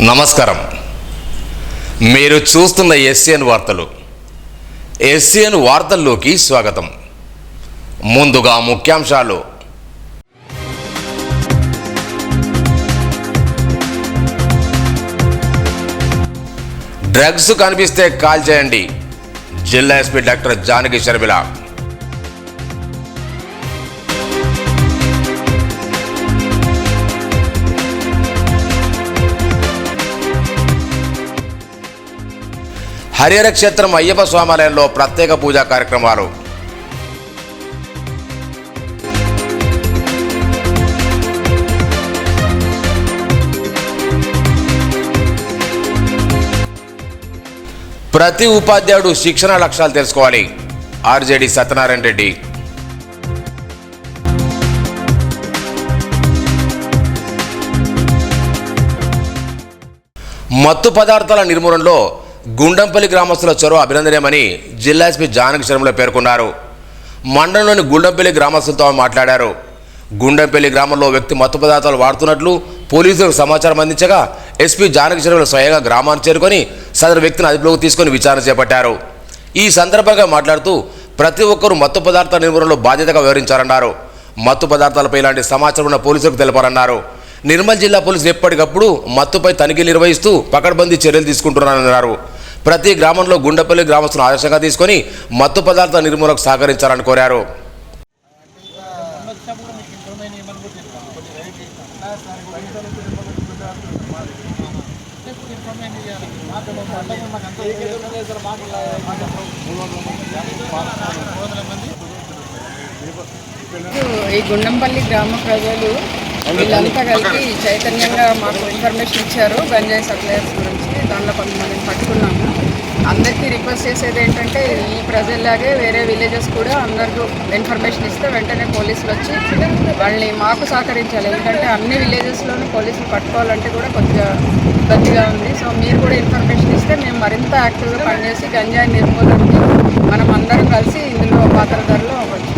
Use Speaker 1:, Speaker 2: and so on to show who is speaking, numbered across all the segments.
Speaker 1: నమస్కారం. మీరు చూస్తున్న ఎస్సీఎన్ వార్తలు. ఎస్సీఎన్ వార్తల్లోకి స్వాగతం. ముందుగా ముఖ్యాంశాలు. డ్రగ్స్ కనిపిస్తే కాల్ చేయండి. జిల్లా ఎస్పీ డాక్టర్ జానకి షర్మిల. హరిహర క్షేత్రం అయ్యప్ప స్వామాలయంలో ప్రత్యేక పూజా కార్యక్రమాలు. ప్రతి ఉపాధ్యాయుడు శిక్షణ లక్ష్యాలు తెలుసుకోవాలి. ఆర్జేడీ సత్యనారాయణ రెడ్డి. మత్తు పదార్థాల నిర్మూలనలో గుండంపల్లి గ్రామస్తుల చొరవ అభినందనీయమని జిల్లా ఎస్పీ జానకి శర్మల పేర్కొన్నారు. మండలంలోని గుండంపల్లి గ్రామస్తులతో మాట్లాడారు. గుండంపల్లి గ్రామంలో వ్యక్తి మత్తు పదార్థాలు వాడుతున్నట్లు పోలీసులకు సమాచారం అందించగా ఎస్పీ జానకి శర్మల స్వయంగా గ్రామాన్ని చేరుకొని సదరు వ్యక్తిని అదుపులోకి తీసుకొని విచారణ చేపట్టారు. ఈ సందర్భంగా మాట్లాడుతూ ప్రతి ఒక్కరూ మత్తు పదార్థాల నిర్మూలనలో బాధ్యతగా వ్యవహరించారన్నారు. మత్తు పదార్థాలపై ఇలాంటి సమాచారం ఉన్న పోలీసులకు తెలపారన్నారు. నిర్మల్ జిల్లా పోలీసులు ఎప్పటికప్పుడు మత్తుపై తనిఖీలు నిర్వహిస్తూ పకడ్బందీ చర్యలు తీసుకుంటున్నారన్నారు. ప్రతి గ్రామంలో గుండెపల్లి గ్రామస్తులను ఆదర్శంగా తీసుకొని మత్తు పదార్థాల నిర్మూలనకు సహకరించాలని కోరారు.
Speaker 2: ఈ గుండంపల్లి గ్రామ ప్రజలు వీళ్ళంతా కలిపి చైతన్యంగా మాకు ఇన్ఫర్మేషన్ ఇచ్చారు గంజాయి సప్లయర్స్ గురించి. దాంట్లో కొంతమందిని పట్టుకున్నాము. అందరికీ రిక్వెస్ట్ చేసేది ఏంటంటే ఈ ప్రజల్లాగే వేరే విలేజెస్ కూడా అందరికీ ఇన్ఫర్మేషన్ ఇస్తే వెంటనే పోలీసులు వచ్చి వాళ్ళని మాకు సహకరించాలి. ఎందుకంటే అన్ని విలేజెస్లోనూ పోలీసులు పట్టుకోవాలంటే కూడా కొద్దిగా ఇబ్బందిగా ఉంది. సో మీరు కూడా ఇన్ఫర్మేషన్ ఇస్తే మేము మరింత యాక్టివ్గా పనిచేసి గంజాయి నిర్మూలనకి మనం అందరం కలిసి ఇందులో పాత్రధారులు అవ్వచ్చు.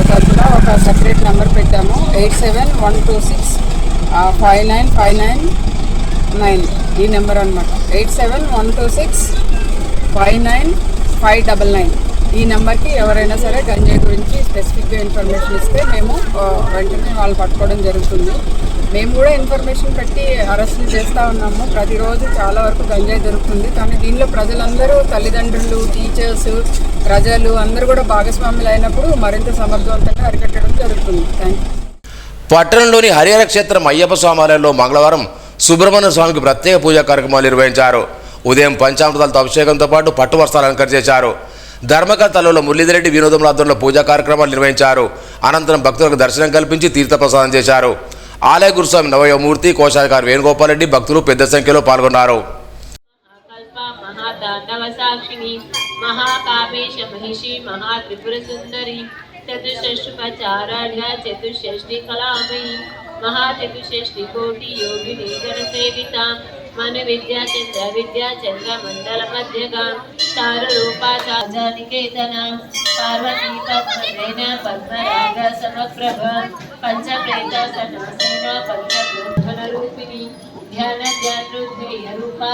Speaker 2: తరఫున ఒక సపరేట్ నెంబర్ పెట్టాము. 8712659599 ఈ నెంబర్ అనమాట. 8712659599 ఈ నెంబర్కి ఎవరైనా సరే గంజాయి గురించి స్పెసిఫిక్గా ఇన్ఫర్మేషన్ ఇస్తే మేము వెంటనే వాళ్ళు పట్టుకోవడం జరుగుతుంది. మేము కూడా ఇన్ఫర్మేషన్ పెట్టి అరెస్టులు చేస్తూ ఉన్నాము. ప్రతిరోజు చాలా వరకు గంజాయి దొరుకుతుంది. కానీ దీనిలో ప్రజలందరూ తల్లిదండ్రులు, టీచర్స్, ప్రజలు అందరూ కూడా భాగస్వాములు అయినప్పుడు మరింత సమర్థవంతంగా అరికట్టడం జరుగుతుంది. Thank you.
Speaker 1: పట్టణంలోని హరిహర క్షేత్రం అయ్యప్ప స్వామాలయంలో మంగళవారం సుబ్రహ్మణ్య స్వామికి ప్రత్యేక పూజా కార్యక్రమాలు నిర్వహించారు. ఉదయం పంచామృతాలతో అభిషేకంతో పాటు పట్టు వస్త్రాలు అలంకరించారు. ధర్మకర్తలలో మురళీధరెడ్డి వినోదం ఆధ్వర్యంలో పూజా కార్యక్రమాలు నిర్వహించారు. అనంతరం భక్తులకు దర్శనం కల్పించి తీర్థప్రసాదం చేశారు. ఆలయ గురుస్వామి నవయమూర్తి, కోశాధికారి వేణుగోపాల్ రెడ్డి భక్తులు పెద్ద సంఖ్యలో పాల్గొన్నారు.
Speaker 3: महाचतुष्षष्टि कोटि योगिनी जनसेविता मन विद्या चंद्र मंडल मध्यगा चारुरूपा चानिकेतना पार्वती पद्मसेना पद्मराग समप्रभ पंचप्रेता सनासेना पंचभूषण रूपिणी ध्यान रूपा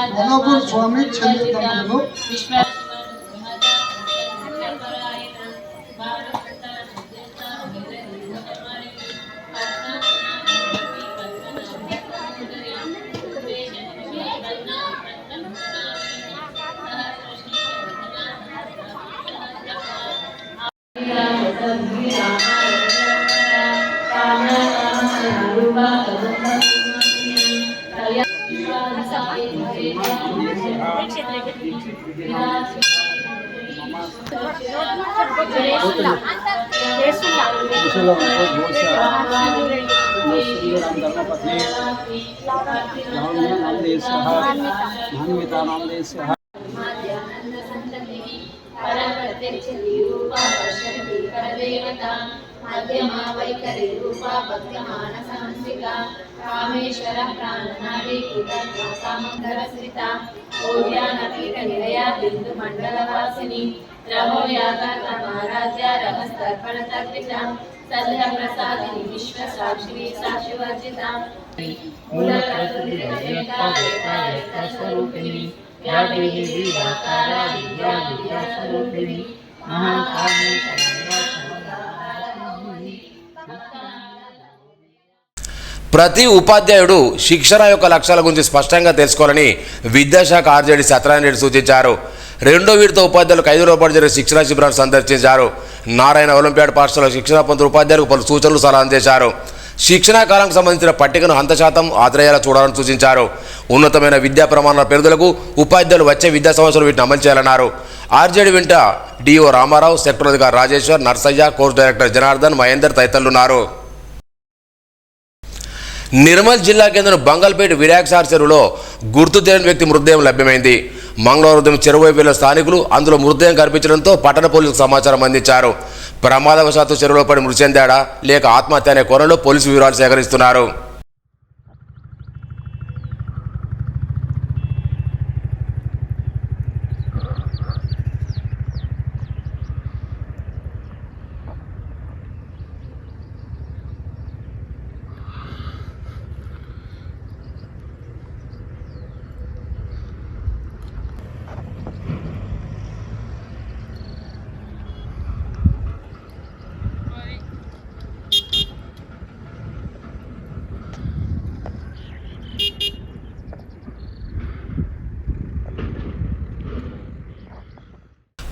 Speaker 3: स्वामी विश्व मध्यमा वैखरी रूपा भक्तिमानसहंसिका कामेश्वर प्राणनाडी कामंदरस्थिता ओड्यानपीठ निलया बिंदु मंडलवासिनी रहोयागा महाराज्य रहस्तर्पण तर्पिता सद्य प्रसादिनी विश्व साक्षी साक्षिवर्जिता
Speaker 4: मूल प्रकृति व्यक्ता स्वरूपिणी या देवी विद्याकारा विद्या विद्या स्वरूपिणी महाकाली
Speaker 1: ప్రతి ఉపాధ్యాయుడు శిక్షణ యొక్క లక్ష్యాల గురించి స్పష్టంగా తెలుసుకోవాలని విద్యాశాఖ ఆర్జేడీ సత్యనారాయణ రెడ్డి సూచించారు. రెండో విడత ఉపాధ్యాయులకు 5 రోజుల పాటు జరిగే శిక్షణా శిబిరాన్ని సందర్శించారు. నారాయణ ఒలింపియాడ్ పాఠశాల శిక్షణ పొందుతున్న ఉపాధ్యాయులకు పలు సూచనలు సలహా అందించారు. శిక్షణా కాలానికి సంబంధించిన పట్టికను 100% ఆధారయ్యేలా చూడాలని సూచించారు. ఉన్నతమైన విద్యా ప్రమాణాల పెరుగుదలకు ఉపాధ్యాయులు వచ్చే విద్యా సంవత్సరం వీటిని అమలు చేయాలన్నారు. ఆర్జేడీ వెంట డిఓ రామారావు, సెక్టర్ అధికారి రాజేశ్వర్, నర్సయ్య, కోర్స్ డైరెక్టర్ జనార్దన్, మహేందర్ తదితరులున్నారు. నిర్మల్ జిల్లా కేంద్రం బంగల్పేట విరాక్సార్ చెరువులో గుర్తు తెలియని వ్యక్తి మృతదేహం లభ్యమైంది. మంగళవారం ఉదయం చెరువు వైపు వెళ్లిన స్థానికులు అందులో మృతదేహం కనిపించడంతో పట్టణ పోలీసులకు సమాచారం అందించారు. ప్రమాదవశాత్తు చెరువులో పడి మృతి చెందాడా లేక ఆత్మహత్య అనే కోణంలో పోలీసు వివరాలు సేకరిస్తున్నారు.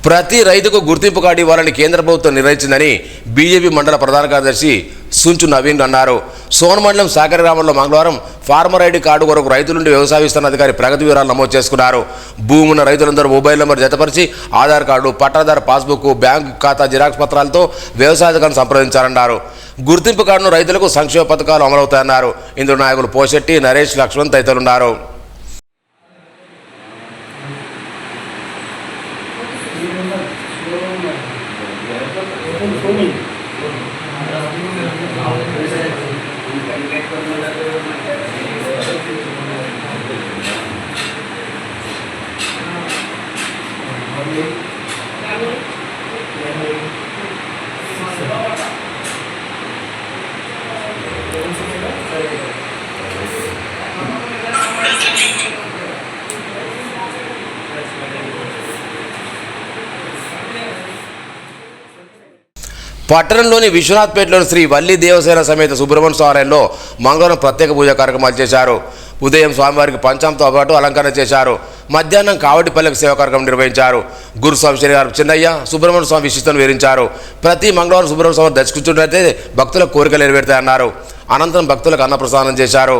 Speaker 1: ప్రతి రైతుకు గుర్తింపు కార్డు ఇవ్వాలని కేంద్ర ప్రభుత్వం నిర్ణయించిందని బీజేపీ మండల ప్రధాన కార్యదర్శి సుంచు నవీన్ అన్నారు. సోన్ మండలం సాకరి గ్రామంలో మంగళవారం ఫార్మర్ ఐడి కార్డు కొరకు రైతుల నుండి వ్యవసాయ విస్తరణ అధికారి ప్రగతి వివరాలు నమోదు చేసుకున్నారు. భూమి ఉన్న రైతులందరూ మొబైల్ నెంబర్ జతపరిచి ఆధార్ కార్డు, పట్టాదారు పాస్బుక్, బ్యాంకు ఖాతా జిరాక్స్ పత్రాలతో వ్యవసాయ అధికారిని సంప్రదించాలన్నారు. గుర్తింపు కార్డును రైతులకు సంక్షేమ పథకాలు అమలవుతాయన్నారు. ఇందులో నాయకులు పోషెట్టి, నరేష్, లక్ష్మణ్ తదితరులున్నారు. పట్టణంలోని విశ్వనాథ్పేటలోని శ్రీ వల్లి దేవసేన సమేత సుబ్రహ్మణ్య స్వామిలో మంగళవారం ప్రత్యేక పూజా కార్యక్రమాలు చేశారు. ఉదయం స్వామివారికి పంచాంతో పాటు అలంకరణ చేశారు. మధ్యాహ్నం కావటి పల్లెకి సేవా కార్యక్రమం నిర్వహించారు. గురుస్వామి శ్రీ చిన్నయ్య సుబ్రహ్మణ్య స్వామి విశిష్టను వివరించారు. ప్రతి మంగళవారం సుబ్రహ్మణ్య స్వామి దర్శించుకుంటే భక్తుల కోరికలు నెరవేరుతాయన్నారు. అనంతరం భక్తులకు అన్నప్రసాదం చేశారు.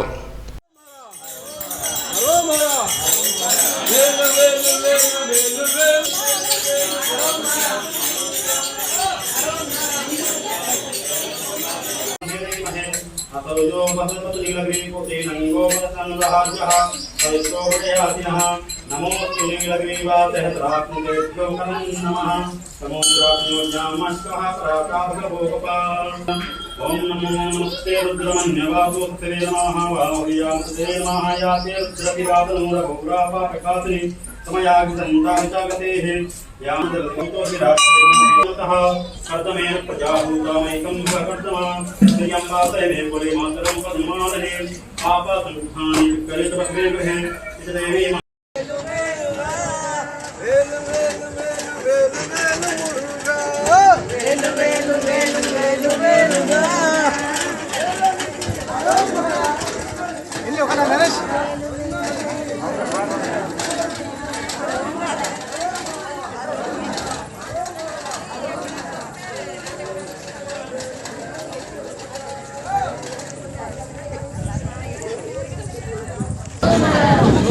Speaker 5: ओम नमो नमस्ते रुद्रमन्यवासुस्ते नमः वाहुयास्ते नमः याते रुद्रविराजनूरभौरापाककासिनी समयागितन्तागतेः यामदलतो विराजतः कर्तमेन प्रजाभूतामैकं भकर्तमा श्रियं वासये कुले मातरं पद्मालये आपासुखानि कलितवस्मे गृहे इतदेवी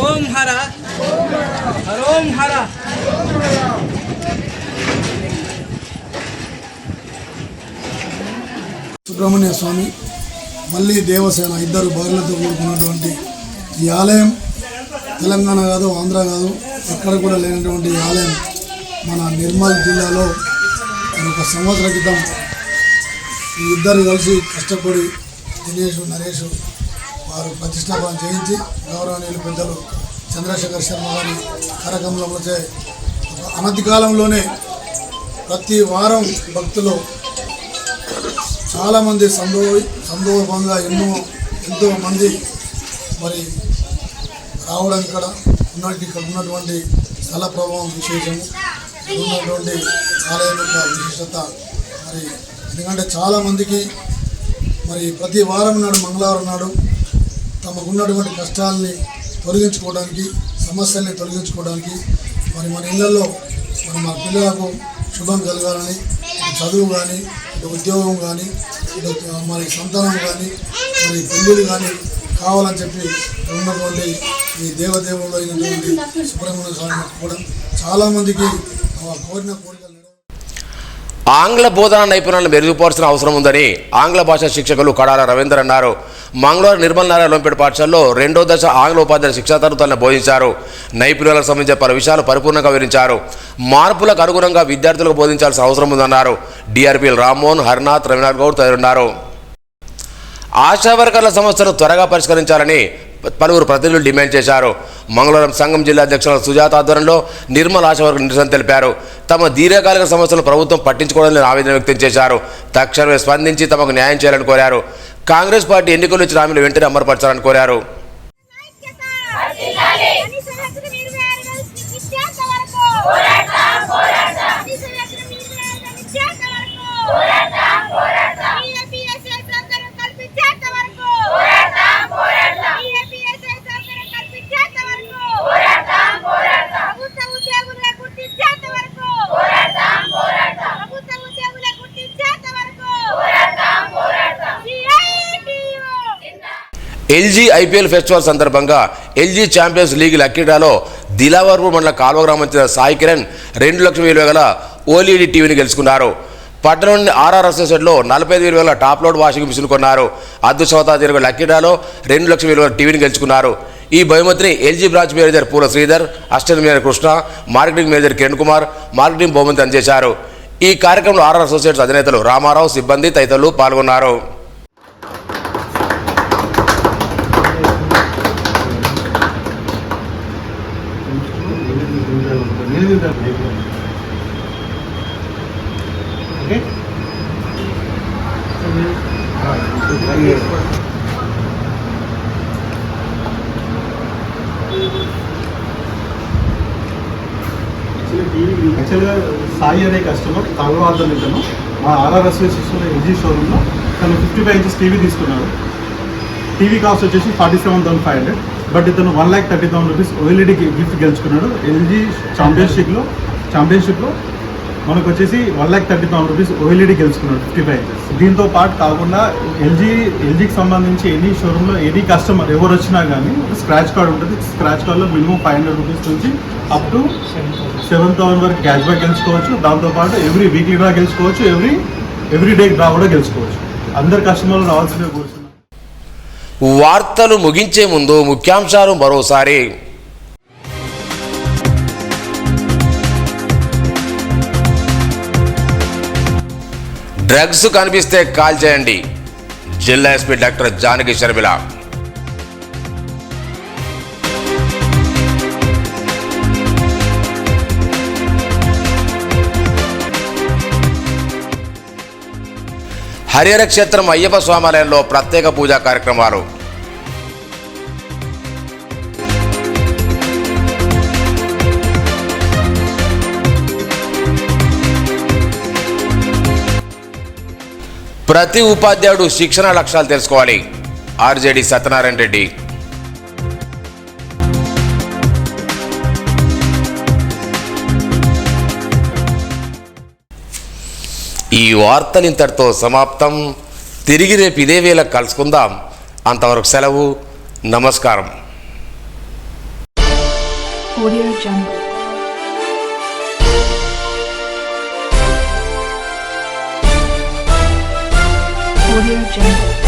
Speaker 6: ओम हरा ओम हरा
Speaker 7: సుబ్రహ్మణ్య స్వామి మళ్ళీ దేవసేన ఇద్దరు భార్యలతో కూడుకున్నటువంటి ఈ ఆలయం తెలంగాణ కాదు, ఆంధ్ర కాదు, ఎక్కడ కూడా లేనటువంటి ఈ ఆలయం మన నిర్మల్ జిల్లాలో ఒక సంవత్సరం క్రితం ఈ ఇద్దరు కలిసి కష్టపడి దినేష్, నరేష్ వారు ప్రతిష్టాపన చేయించి గౌరవనీయులు పెద్దలు చంద్రశేఖర్ శర్మ గారి కార్యక్రమంలో అనతి కాలంలోనే ప్రతి వారం భక్తులు చాలామంది సందోహంగా ఎన్నో ఎంతోమంది మరి రావడం ఇక్కడ ఉన్నటువంటి స్థల ప్రభావం విశేషము, ఉన్నటువంటి ఆలయం యొక్క విశిష్టత. మరి ఎందుకంటే చాలామందికి మరి ప్రతి వారం నాడు మంగళవారం నాడు తమకున్నటువంటి కష్టాలని తొలగించుకోవడానికి, సమస్యల్ని తొలగించుకోవడానికి, మరి మన ఇళ్లలో మరి మన పిల్లలకు శుభం కలగాలని, చదువు కానీ, ఇటు ఉద్యోగం కానీ, ఇటు మరి సంతానం కానీ, మరి పెళ్ళిళ్ళు కానీ కావాలని చెప్పి ఉన్నటువంటి ఈ దేవదేవుడు అయినటువంటి సుబ్రహ్మణ్య స్వామి కూడా చాలామందికి కోరిన కోరికలు.
Speaker 1: ఆంగ్ల బోధనా నైపుణ్యాలను మెరుగుపరచిన అవసరం ఉందని ఆంగ్ల భాషా శిక్షకులు కడాల రవీందర్ అన్నారు. మంగళవారం నిర్మల్ నారాయణ ఒలింపియాడ్ పాఠశాలలో 2వ దశ ఆంగ్ల ఉపాధ్యాయుల శిక్షా తరగతులను బోధించారు. నైపుణ్యాలకు సంబంధించిన పలు విషయాలు పరిపూర్ణంగా వివరించారు. మార్పులకు అనుగుణంగా విద్యార్థులకు బోధించాల్సిన అవసరం ఉందన్నారు. డిఆర్పీఎల్ రామ్మోహన్, హరినాథ్, రవీనాథ్ గౌడ్ తయారున్నారు. ఆశా వర్కర్ల సమస్యను త్వరగా పరిష్కరించాలని పలువురు ప్రతినిధులు డిమాండ్ చేశారు. మంగళవారం సంఘం జిల్లా అధ్యక్షుల సుజాత ఆధ్వర్యంలో నిర్మల్ ఆశా వర్కర్లు నిరసన తెలిపారు. తమ దీర్ఘకాలిక సమస్యలను ప్రభుత్వం పట్టించుకోవడానికి ఆవేదన వ్యక్తం చేశారు. తక్షణమే స్పందించి తమకు న్యాయం చేయాలని కోరారు. కాంగ్రెస్ పార్టీ ఎన్నికలు ఇచ్చిన హామీలు వెంటనే అమలుపరచాలని కోరారు. ఎల్జీ ఐపీఎల్ ఫెస్టివల్ సందర్భంగా ఎల్జీ ఛాంపియన్స్ లీగ్ లక్కీ డ్రాలో దిలావర్పూర్ మండల కాల్వ గ్రామం చెందిన సాయి కిరణ్ 2 లక్షల విలువ గల ఓఎల్ఈడి టీవీని గెలుచుకున్నారు. పట్టణంలోని ఆర్ఆర్ అసోసియేట్లో 45,000 వేల టాప్ లోడ్ వాషింగ్ మిషన్ కొన్నారు. అదృష్టవత జరిగిన లక్కీ డ్రాలో 2 లక్షల విలువ టీవీని గెలుచుకున్నారు. ఈ బహుమతిని ఎల్జీ బ్రాంచ్ మేనేజర్ పూల Sridhar, assistant manager Krishna, marketing manager Kiran Kumar marketing బహుమతి అందజేశారు. ఈ కార్యక్రమంలో ఆర్ఆర్ అసోసియేట్స్ అధినేతలు రామారావు, సిబ్బంది తదితరులు పాల్గొన్నారు.
Speaker 8: యాక్చువల్గా సాయి అనే కస్టమర్ తాంగవాదం ఇతను మా ఆర్ఆర్ అసోసియేషన్లో ఎల్జీ షోరూంలో తను 55 ఇంచెస్ టీవీ తీసుకున్నాడు. టీవీ కాస్ట్ వచ్చేసి 47,500. బట్ ఇతను 1,30,000 రూపీస్ ఓఎల్ఈడి గిఫ్ట్ గెలుచుకున్నాడు. ఎల్జీ ఛాంపియన్షిప్లో మనకు వచ్చేసి 1,30,000 రూపీస్ ఓఎల్ఈడి గెలుచుకున్నాడు 55 ఇంచెస్. దీంతో పాటు కాకుండా ఎల్జీకి సంబంధించి ఎనీ షోరూంలో ఎనీ కస్టమర్ ఎవరు వచ్చినా కానీ స్క్రాచ్ కార్డ్ ఉంటుంది. స్క్రాచ్ కార్డ్లో మినిమం 500 రూపీస్ నుంచి అప్ టు 7,000 వరకు క్యాష్ బ్యాక్ గెలుచుకోవచ్చు. దాంతోపాటు ఎవ్రీ వీక్లీ డ్రా గెలుచుకోవచ్చు, ఎవ్రీ డే డ్రా కూడా గెలుచుకోవచ్చు. అందరు కస్టమర్లు రావాల్సిందే కోరుతున్నాను.
Speaker 1: వార్తలు ముగించే ముందు ముఖ్యాంశాలు మరోసారి. డ్రగ్స్ కనిపిస్తే కాల్ చేయండి. జిల్లా ఎస్పీ డాక్టర్ జానకి షర్మిల. హరిహర క్షేత్రం అయ్యప్ప స్వామాలయంలో ప్రత్యేక పూజా కార్యక్రమాలు. ప్రతి ఉపాధ్యాయుడు శిక్షణ లక్ష్యాలు తెలుసుకోవాలి. ఆర్జేడీ సత్యనారాయణ రెడ్డి. ఈ వార్తలు ఇంతటితో సమాప్తం. తిరిగి రేపు ఇదే వేళ కలుసుకుందాం. అంతవరకు సెలవు. నమస్కారం.
Speaker 9: Audio Jungle. Audio Jungle.